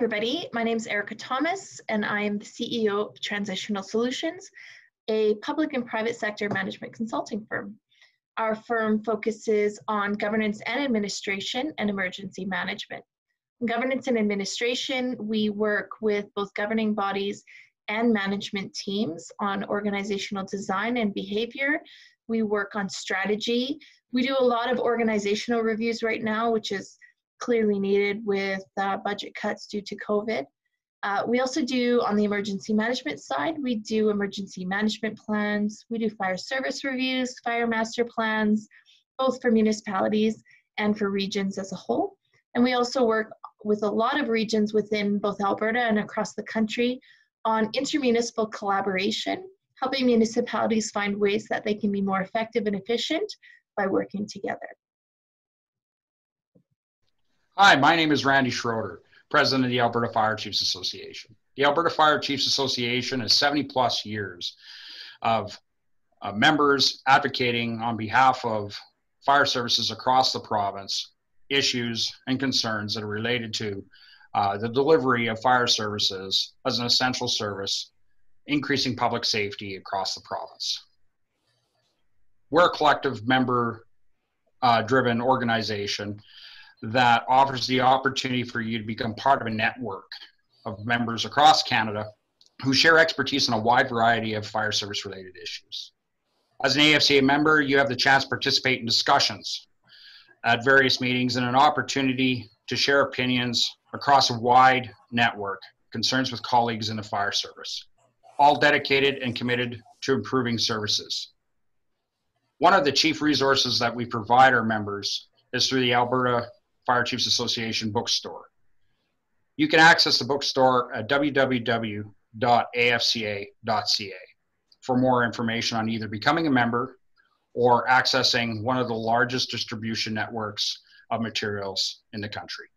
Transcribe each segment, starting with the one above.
everybody, my name is Erica Thomas and I am the CEO of Transitional Solutions, a public and private sector management consulting firm. Our firm focuses on governance and administration and emergency management. In governance and administration, we work with both governing bodies and management teams on organizational design and behavior. We work on strategy. We do a lot of organizational reviews right now, which is clearly needed with budget cuts due to COVID. We also do, on the emergency management side, we do emergency management plans. We do fire service reviews, fire master plans, both for municipalities and for regions as a whole. And we also work with a lot of regions within both Alberta and across the country on intermunicipal collaboration, helping municipalities find ways that they can be more effective and efficient by working together. Hi, my name is Randy Schroeder, President of the Alberta Fire Chiefs Association. The Alberta Fire Chiefs Association is 70+ years of members advocating on behalf of fire services across the province, issues and concerns that are related to the delivery of fire services as an essential service, increasing public safety across the province. We're a collective member-driven organization that offers the opportunity for you to become part of a network of members across Canada who share expertise on a wide variety of fire service related issues. As an AFCA member, you have the chance to participate in discussions at various meetings and an opportunity to share opinions across a wide network, concerns with colleagues in the fire service, all dedicated and committed to improving services. One of the chief resources that we provide our members is through the Alberta Fire Chiefs Association bookstore. You can access the bookstore at www.afca.ca for more information on either becoming a member or accessing one of the largest distribution networks of materials in the country.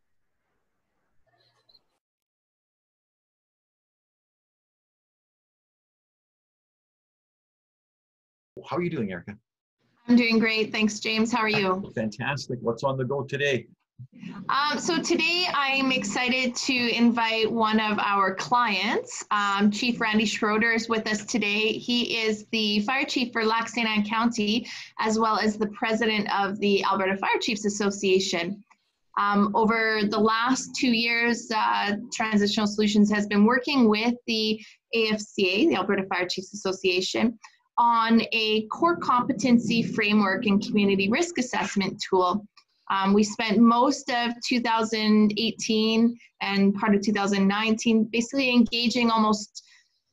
How are you doing, Erica? I'm doing great. Thanks, James. How are you? Fantastic. What's on the go today? So today I'm excited to invite one of our clients. Chief Randy Schroeder is with us today. He is the fire chief for Lac St. Anne County, as well as the president of the Alberta Fire Chiefs Association. Over the last 2 years, Transitional Solutions has been working with the AFCA, the Alberta Fire Chiefs Association, on a core competency framework and community risk assessment tool. We spent most of 2018 and part of 2019 basically engaging almost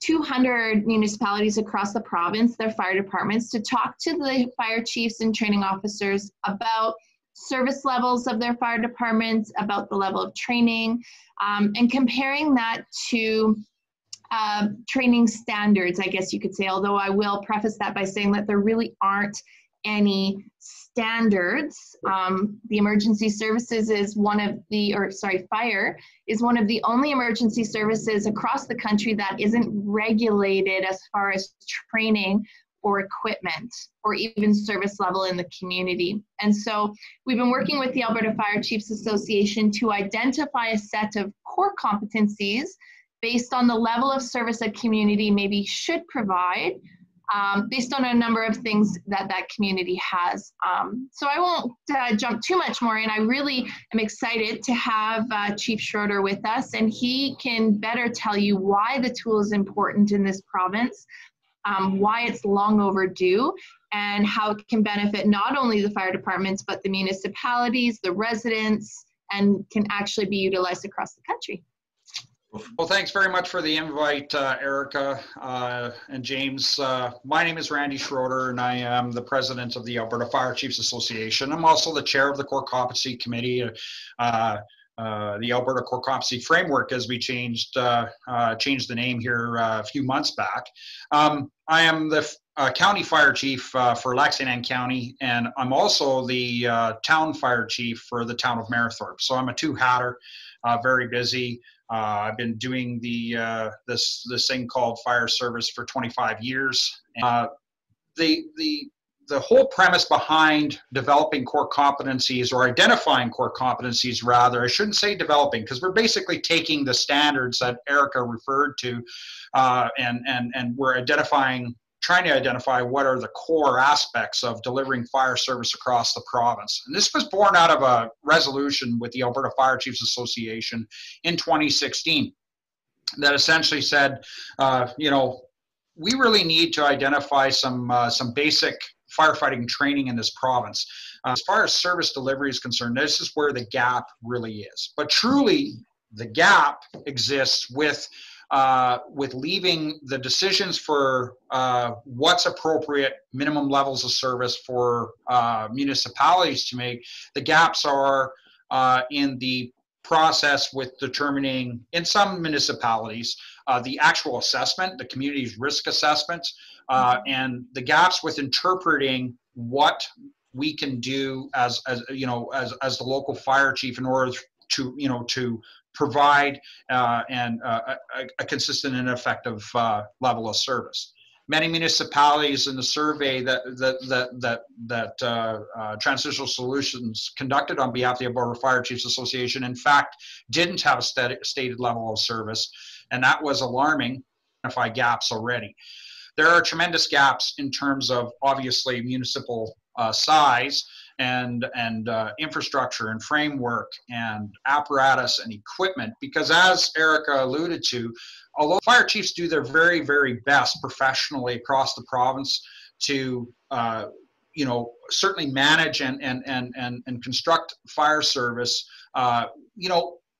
200 municipalities across the province, their fire departments, to talk to the fire chiefs and training officers about service levels of their fire departments, about the level of training, and comparing that to training standards, I guess you could say, although I will preface that by saying that there really aren't any standards. The emergency services is fire is one of the only emergency services across the country that isn't regulated as far as training or equipment or even service level in the community. And so we've been working with the Alberta Fire Chiefs Association to identify a set of core competencies based on the level of service a community maybe should provide, based on a number of things that that community has. So I won't jump too much more in. I really am excited to have Chief Schroeder with us, and he can better tell you why the tool is important in this province, why it's long overdue, and how it can benefit not only the fire departments, but the municipalities, the residents, and can actually be utilized across the country. Well, thanks very much for the invite, Erica and James. My name is Randy Schroeder, and I am the president of the Alberta Fire Chiefs Association. I'm also the chair of the Core Competency Committee, the Alberta Core Competency Framework, as we changed the name here a few months back. I am the county fire chief for Lac St. Anne County, and I'm also the town fire chief for the town of Mayerthorpe. So I'm a two-hatter, very busy. I've been doing this thing called fire service for 25 years. The the whole premise behind developing core competencies, or identifying core competencies rather, I shouldn't say developing, because we're basically taking the standards that Erica referred to, and we're trying to identify what are the core aspects of delivering fire service across the province. And this was born out of a resolution with the Alberta Fire Chiefs Association in 2016 that essentially said, we really need to identify some basic firefighting training in this province. As far as service delivery is concerned, this is where the gap really is. But truly, the gap exists with leaving the decisions for what's appropriate minimum levels of service for municipalities to make. The gaps are in the process with determining, in some municipalities, the actual assessment, the community's risk assessment, and the gaps with interpreting what we can do as the local fire chief in order to provide a consistent and effective level of service. Many municipalities in the survey that Transitional Solutions conducted on behalf of the Alberta Fire Chiefs Association, in fact, didn't have a stated level of service, and that was alarming. Identify gaps already. There are tremendous gaps in terms of, obviously, municipal size and infrastructure and framework and apparatus and equipment, because as Erica alluded to, although fire chiefs do their very, very best professionally across the province to certainly manage and construct fire service,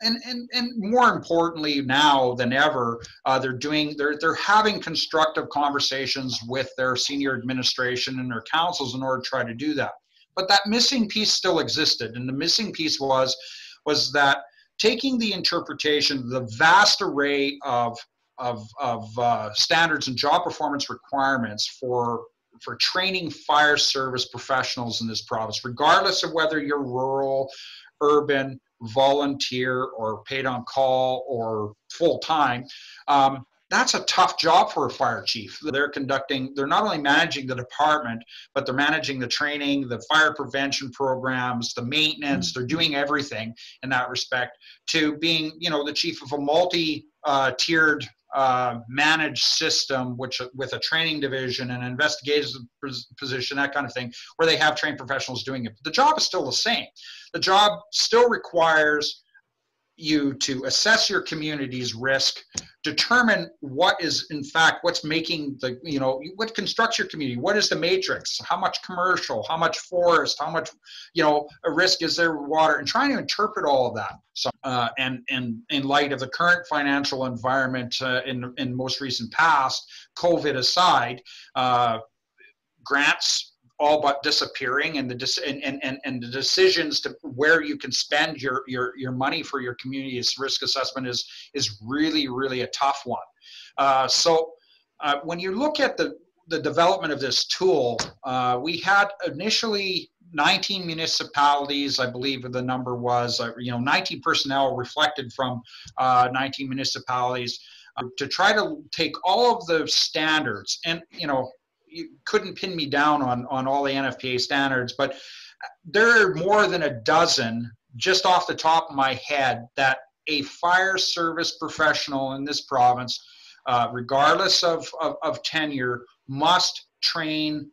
and more importantly now than ever, they're having constructive conversations with their senior administration and their councils in order to try to do that. But that missing piece still existed, and the missing piece was that taking the interpretation, the vast array of standards and job performance requirements for training fire service professionals in this province, regardless of whether you're rural, urban, volunteer, or paid on call, or full-time. That's a tough job for a fire chief. They're not only managing the department, but they're managing the training, the fire prevention programs, the maintenance. They're doing everything in that respect, to being, the chief of a multi-tiered managed system, which with a training division and an investigative position, that kind of thing, where they have trained professionals doing it. But the job is still the same. The job still requires you to assess your community's risk, determine what is in fact what's making what constructs your community, what is the matrix, how much commercial, how much forest, how much a risk is there with water, and trying to interpret all of that. So and in light of the current financial environment in most recent past, COVID aside, grants all but disappearing, and the decisions to where you can spend your money for your community's risk assessment is really, really a tough one. So when you look at the development of this tool, we had initially 19 municipalities, I believe the number was, 19 personnel reflected from 19 municipalities, to try to take all of the standards, and you couldn't pin me down on all the NFPA standards, but there are more than a dozen, just off the top of my head, that a fire service professional in this province, regardless of tenure, must train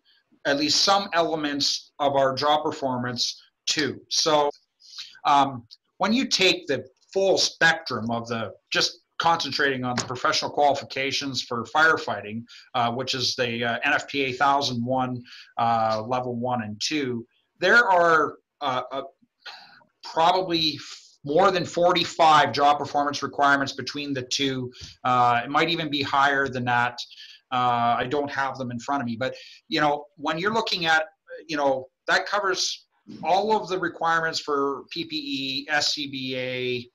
at least some elements of our job performance to. So when you take the full spectrum of just concentrating on the professional qualifications for firefighting, which is the NFPA 1001 level 1 and 2, there are probably more than 45 job performance requirements between the two. It might even be higher than that. I don't have them in front of me, but when you're looking at, that covers all of the requirements for PPE, SCBA,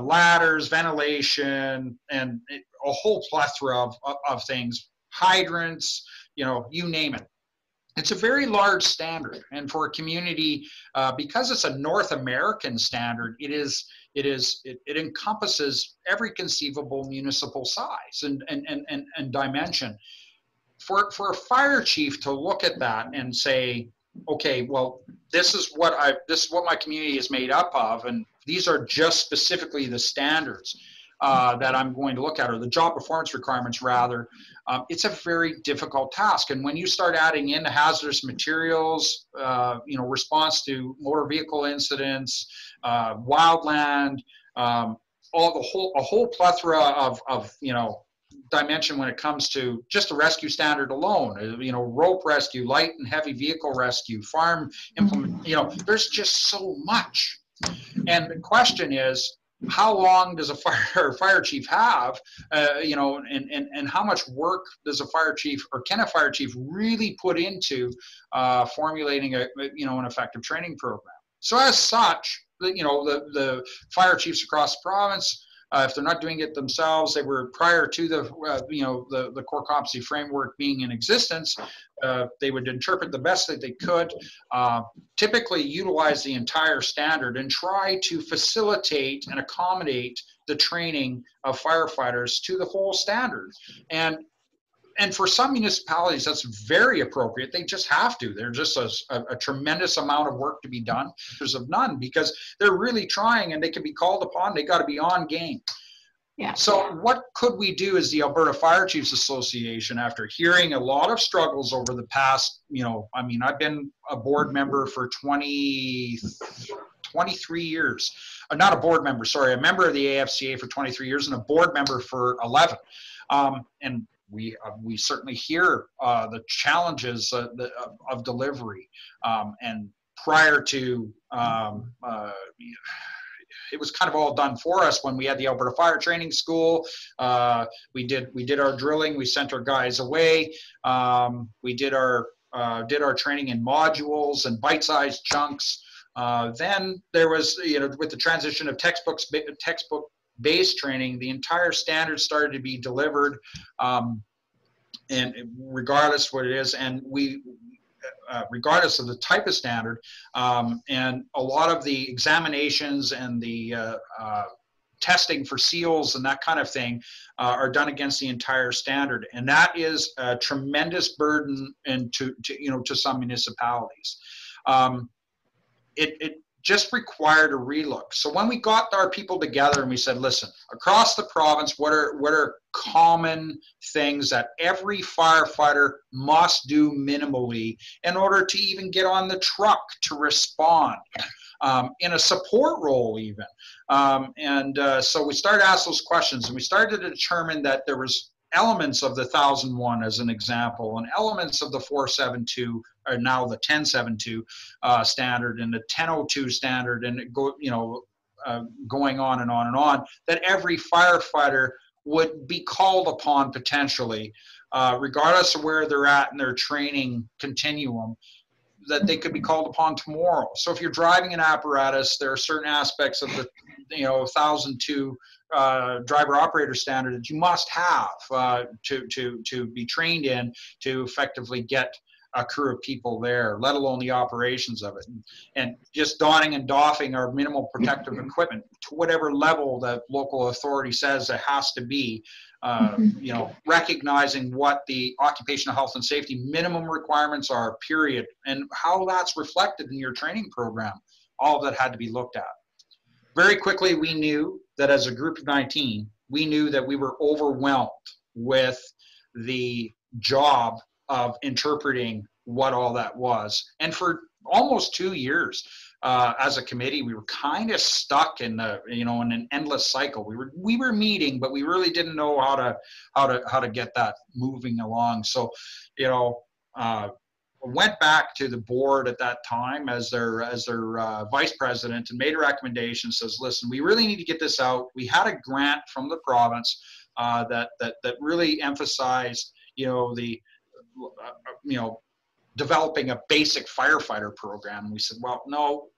ladders, ventilation, and a whole plethora of things, hydrants, you name it. It's a very large standard, and for a community, because it's a North American standard, it encompasses every conceivable municipal size and dimension. for a fire chief to look at that and say, okay, well, this is what my community is made up of, and these are just specifically the standards that I'm going to look at, or the job performance requirements rather. It's a very difficult task, and when you start adding in the hazardous materials, response to motor vehicle incidents, wildland, a whole plethora of dimension when it comes to just a rescue standard alone, rope rescue, light and heavy vehicle rescue, farm implement, there's just so much. And the question is, how long does a fire chief have, and how much work does a fire chief, or can a fire chief really put into formulating an effective training program? So as such, the fire chiefs across the province, if they're not doing it themselves, they were prior to the core competency framework being in existence. They would interpret the best that they could, typically utilize the entire standard and try to facilitate and accommodate the training of firefighters to the whole standard. And for some municipalities, that's very appropriate. They just have to. There's just a tremendous amount of work to be done. There's of none, because they're really trying and they can be called upon. They got to be on game. Yeah. So what could we do as the Alberta Fire Chiefs Association, after hearing a lot of struggles over the past, I've been a board member for 23 years. Not a board member, sorry, a member of the AFCA for 23 years and a board member for 11. And we certainly hear the challenges of delivery, and prior to it was kind of all done for us when we had the Alberta Fire Training School. We did our drilling. We sent our guys away. We did our training in modules and bite-sized chunks. Then there was, with the transition of textbook-based training, the entire standard started to be delivered, and regardless what it is, and regardless of the type of standard, and a lot of the examinations and the testing for seals and that kind of thing are done against the entire standard, and that is a tremendous burden to some municipalities. It just required a relook. So when we got our people together and we said, listen, across the province, what are common things that every firefighter must do minimally in order to even get on the truck to respond, in a support role even. So we started to ask those questions, and we started to determine that there was elements of the 1001 as an example, and elements of the 472, or now the 1072 standard, and the 1002 standard, and going on and on and on, that every firefighter would be called upon potentially, regardless of where they're at in their training continuum, that they could be called upon tomorrow. So if you're driving an apparatus, there are certain aspects of the 1002 driver operator standard that you must have to be trained in to effectively get a crew of people there, let alone the operations of it. And just donning and doffing our minimal protective equipment to whatever level the local authority says it has to be, recognizing what the occupational health and safety minimum requirements are, period, and how that's reflected in your training program. All of that had to be looked at. Very quickly, we knew that as a group of 19, we knew that we were overwhelmed with the job of interpreting what all that was. And for almost 2 years, as a committee, we were kind of stuck in in an endless cycle. We were meeting, but we really didn't know how to get that moving along. So, went back to the board at that time as their vice president and made a recommendation. Says, listen, we really need to get this out. We had a grant from the province that really emphasized developing a basic firefighter program. We said, well, no,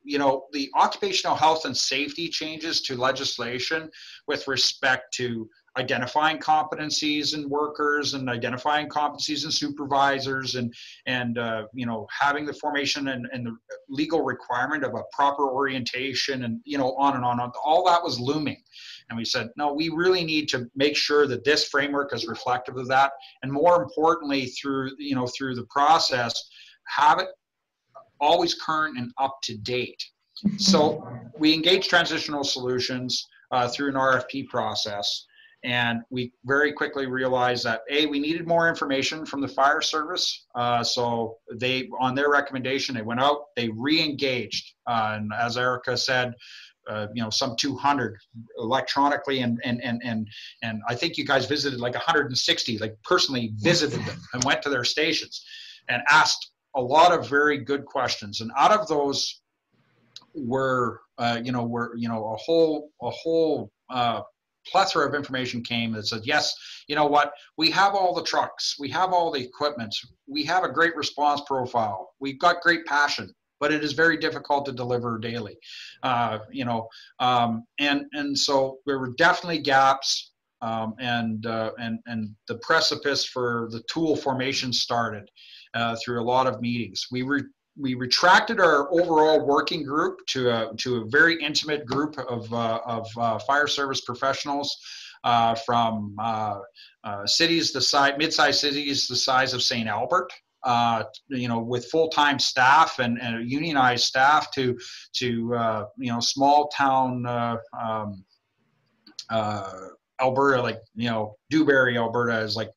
the occupational health and safety changes to legislation with respect to identifying competencies in workers and identifying competencies in supervisors and having the formation and the legal requirement of a proper orientation and, on and on. All that was looming. And we said, no, we really need to make sure that this framework is reflective of that. And more importantly, through the process, have it always current and up to date. So we engaged Transitional Solutions through an RFP process. And we very quickly realized that, we needed more information from the fire service. So they, on their recommendation, they went out, they re-engaged. And as Erica said, some 200 electronically. And I think you guys visited like 160, like personally visited them and went to their stations and asked a lot of very good questions. And out of those were a whole plethora of information came that said, yes, you know what, we have all the trucks, we have all the equipment, we have a great response profile, we've got great passion, but it is very difficult to deliver daily. And so there were definitely gaps, and the precipice for the tool formation started through a lot of meetings. We retracted our overall working group to a very intimate group of fire service professionals from cities mid-sized cities the size of St. Albert, with full-time staff and unionized staff to small town Alberta, like Dewberry, Alberta is like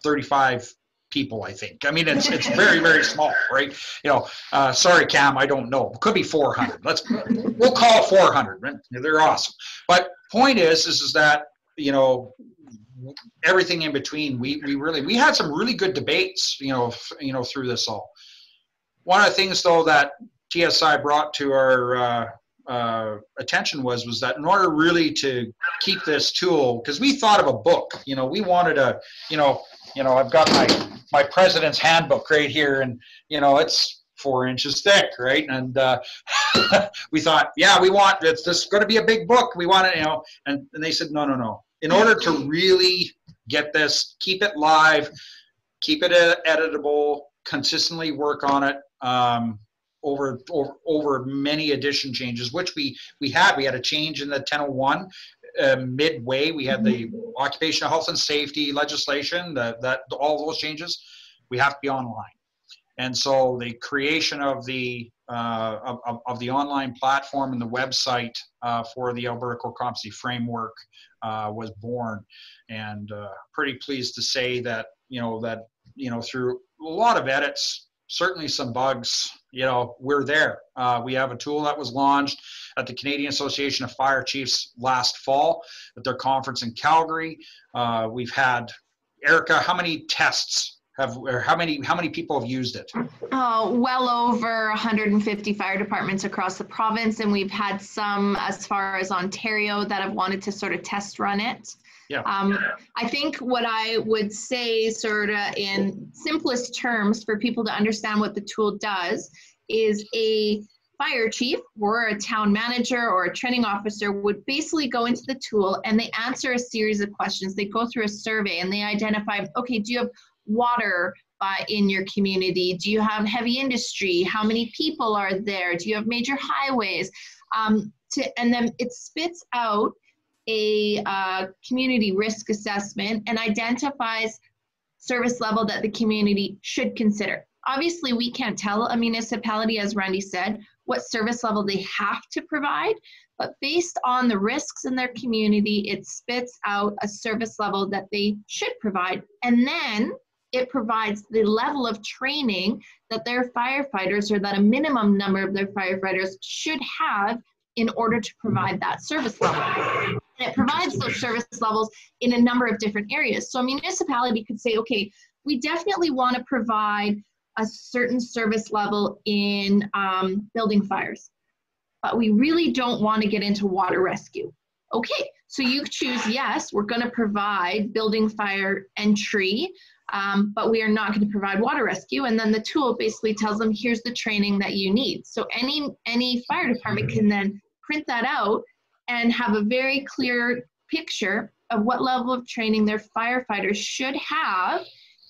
35 people, I think. I mean, it's very, very small, right? Sorry, Cam, I don't know. It could be 400. We'll call it 400. Right? They're awesome. But point is that, everything in between, we had some really good debates, through this all. One of the things though that TSI brought to our attention was that in order really to keep this tool, because we thought of a book, we wanted I've got my president's handbook right here, and it's 4 inches thick, right? And we thought, we want this is going to be a big book. We want it, and they said, no. In order to really get this, keep it live, keep it editable, consistently work on it over many edition changes, which we had. We had a change in the 1001. Midway, we had the occupational health and safety legislation, that all those changes, we have to be online. And so the creation of the online platform and the website for the Alberta Core Competency Framework was born, and pretty pleased to say that through a lot of edits, certainly some bugs, we're there. We have a tool that was launched at the Canadian Association of Fire Chiefs last fall at their conference in Calgary. We've had, Erica, how many tests how many people have used it? Well over 150 fire departments across the province, and we've had some as far as Ontario that have wanted to sort of test run it. Yeah. I think what I would say sort of in simplest terms for people to understand what the tool does is a fire chief or a town manager or a training officer would basically go into the tool and they answer a series of questions. They go through a survey and they identify, okay, do you have water in your community? Do you have heavy industry? How many people are there? Do you have major highways? And then it spits out a community risk assessment and identifies service level that the community should consider. Obviously, we can't tell a municipality, as Randy said, what service level they have to provide, but based on the risks in their community, it spits out a service level that they should provide. And then it provides the level of training that their firefighters, or that a minimum number of their firefighters should have in order to provide that service level. And it provides those service levels in a number of different areas. So a municipality could say, okay, we definitely want to provide a certain service level in building fires, but we really don't want to get into water rescue. Okay, so you choose, yes, we're going to provide building fire entry, but we are not going to provide water rescue. And then the tool basically tells them, here's the training that you need. So any fire department can then print that out and have a very clear picture of what level of training their firefighters should have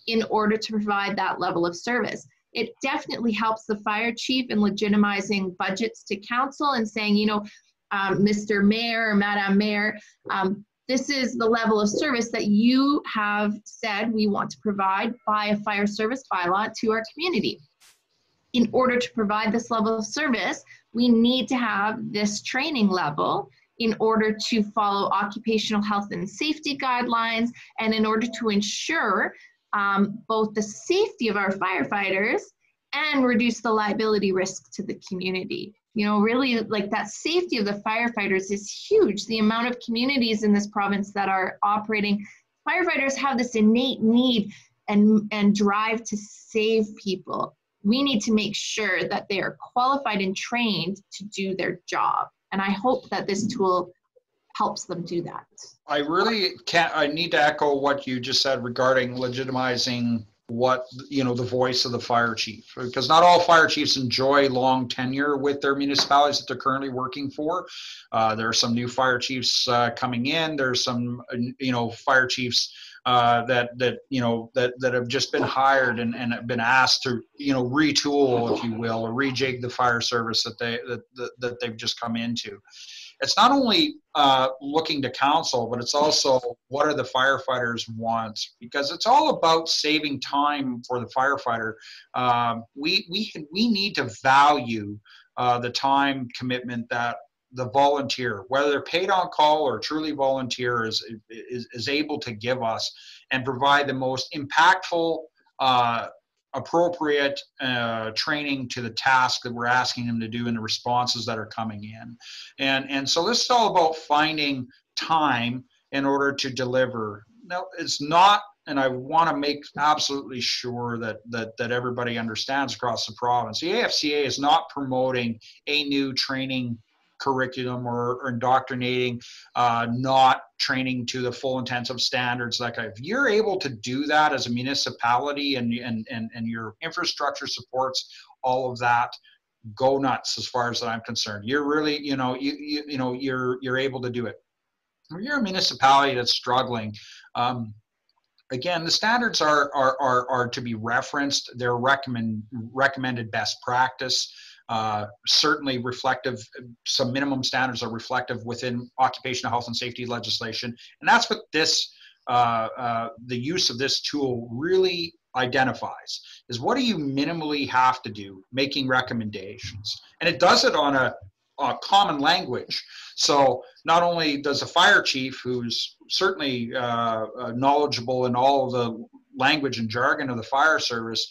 in order to provide that level of service. It definitely helps the fire chief in legitimizing budgets to council and saying, you know, Mr. Mayor or Madam Mayor, this is the level of service that you have said we want to provide by a fire service bylaw to our community. In order to provide this level of service, we need to have this training level in order to follow occupational health and safety guidelines, and in order to ensure both the safety of our firefighters and reduce the liability risk to the community. You know, really, like, that safety of the firefighters is huge. The amount of communities in this province that are operating, firefighters have this innate need and drive to save people. We need to make sure that they are qualified and trained to do their job. And I hope that this tool helps them do that. I need to echo what you just said regarding legitimizing what, you know, the voice of the fire chief, because not all fire chiefs enjoy long tenure with their municipalities that they're currently working for. There are some new fire chiefs coming in. There's some, you know, fire chiefs that have just been hired and have been asked to, you know, retool, if you will, or rejig the fire service that they've just come into. It's not only looking to council, but it's also what are the firefighters want, because it's all about saving time for the firefighter. We need to value the time commitment that the volunteer, whether they're paid on call or truly volunteer, is able to give us and provide the most impactful, appropriate training to the task that we're asking them to do and the responses that are coming in. And so this is all about finding time in order to deliver. Now, it's not, and I want to make absolutely sure that everybody understands across the province, the AFCA is not promoting a new training curriculum or indoctrinating, not training to the full intensive standards. Like, if you're able to do that as a municipality and your infrastructure supports all of that, go nuts as far as I'm concerned. You're really, you're able to do it. If you're a municipality that's struggling, again, the standards are to be referenced. They're recommended best practice. Certainly reflective, some minimum standards are reflective within occupational health and safety legislation. And that's what this, the use of this tool really identifies, is what do you minimally have to do, making recommendations. And it does it on a common language. So not only does a fire chief, who's certainly knowledgeable in all of the language and jargon of the fire service,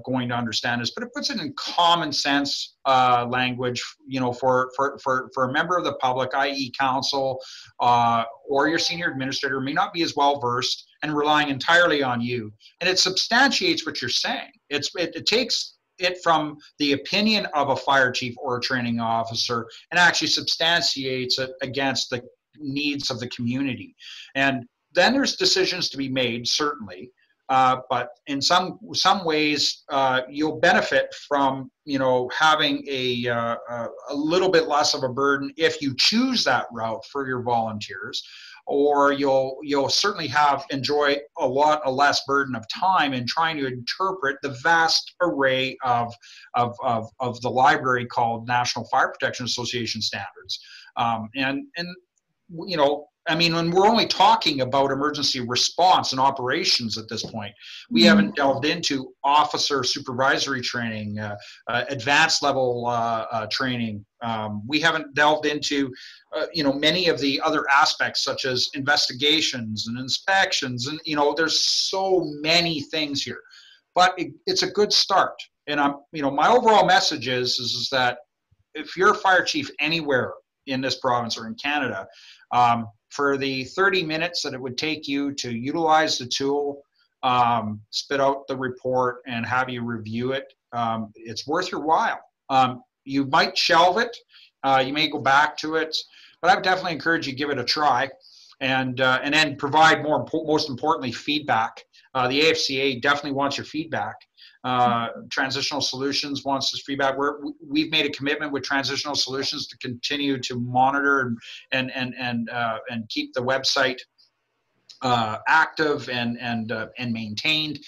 going to understand this, but it puts it in common sense language, you know, for a member of the public, i.e. council, or your senior administrator, may not be as well versed and relying entirely on you. And it substantiates what you're saying. It takes it from the opinion of a fire chief or a training officer and actually substantiates it against the needs of the community. And then there's decisions to be made, certainly. But in some ways, you'll benefit from, you know, having a little bit less of a burden if you choose that route for your volunteers, or you'll certainly enjoy a less burden of time in trying to interpret the vast array of the library called National Fire Protection Association standards, and you know. I mean, when we're only talking about emergency response and operations at this point, we haven't delved into officer supervisory training, advanced level training. We haven't delved into, you know, many of the other aspects such as investigations and inspections. And, you know, there's so many things here, but it's a good start. And my overall message is that if you're a fire chief anywhere in this province or in Canada, for the 30 minutes that it would take you to utilize the tool, spit out the report, and have you review it, it's worth your while. You might shelve it, you may go back to it, but I would definitely encourage you to give it a try, and then provide most importantly, feedback. The AFCA definitely wants your feedback. Transitional Solutions wants this feedback. We've made a commitment with Transitional Solutions to continue to monitor and keep the website active and maintained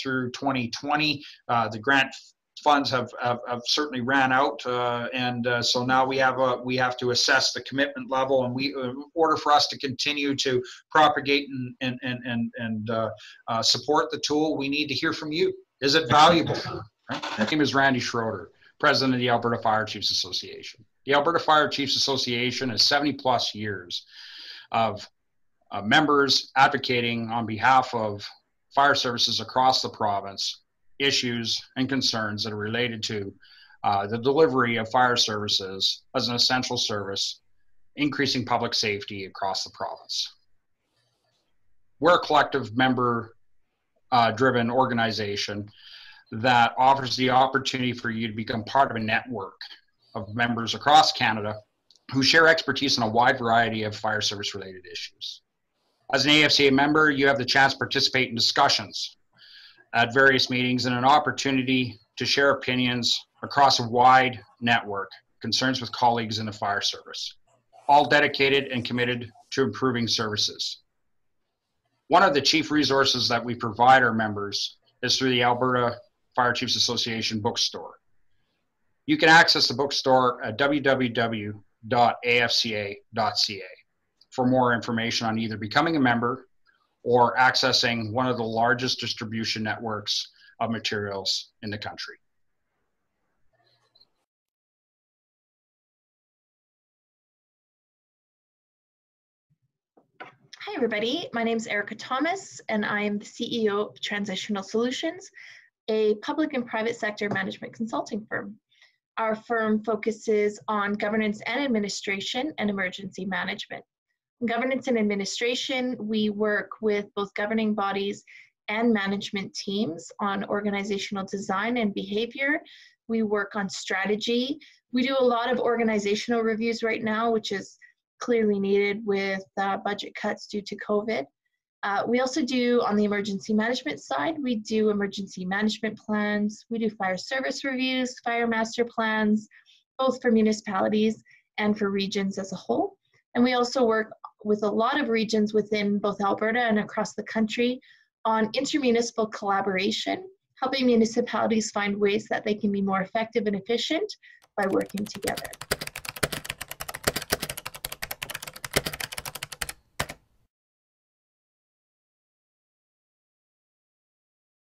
through 2020. The grant funds have certainly ran out, and so now we have to assess the commitment level, and in order for us to continue to propagate and support the tool, we need to hear from you. Is it valuable? Right? My name is Randy Schroeder, president of the Alberta Fire Chiefs Association. The Alberta Fire Chiefs Association has 70+ years of members advocating on behalf of fire services across the province, issues and concerns that are related to the delivery of fire services as an essential service, increasing public safety across the province. We're a collective member-driven organization that offers the opportunity for you to become part of a network of members across Canada who share expertise in a wide variety of fire service-related issues. As an AFCA member, you have the chance to participate in discussions at various meetings and an opportunity to share opinions across a wide network, concerns with colleagues in the fire service, all dedicated and committed to improving services. One of the chief resources that we provide our members is through the Alberta Fire Chiefs Association bookstore. You can access the bookstore at www.afca.ca for more information on either becoming a member or accessing one of the largest distribution networks of materials in the country. Hi, everybody. My name is Erica Thomas, and I am the CEO of Transitional Solutions, a public and private sector management consulting firm. Our firm focuses on governance and administration and emergency management. In governance and administration, we work with both governing bodies and management teams on organizational design and behavior. We work on strategy. We do a lot of organizational reviews right now, which is clearly needed with budget cuts due to COVID. We also do, on the emergency management side, we do emergency management plans. We do fire service reviews, fire master plans, both for municipalities and for regions as a whole. And we also work with a lot of regions within both Alberta and across the country on intermunicipal collaboration, helping municipalities find ways that they can be more effective and efficient by working together.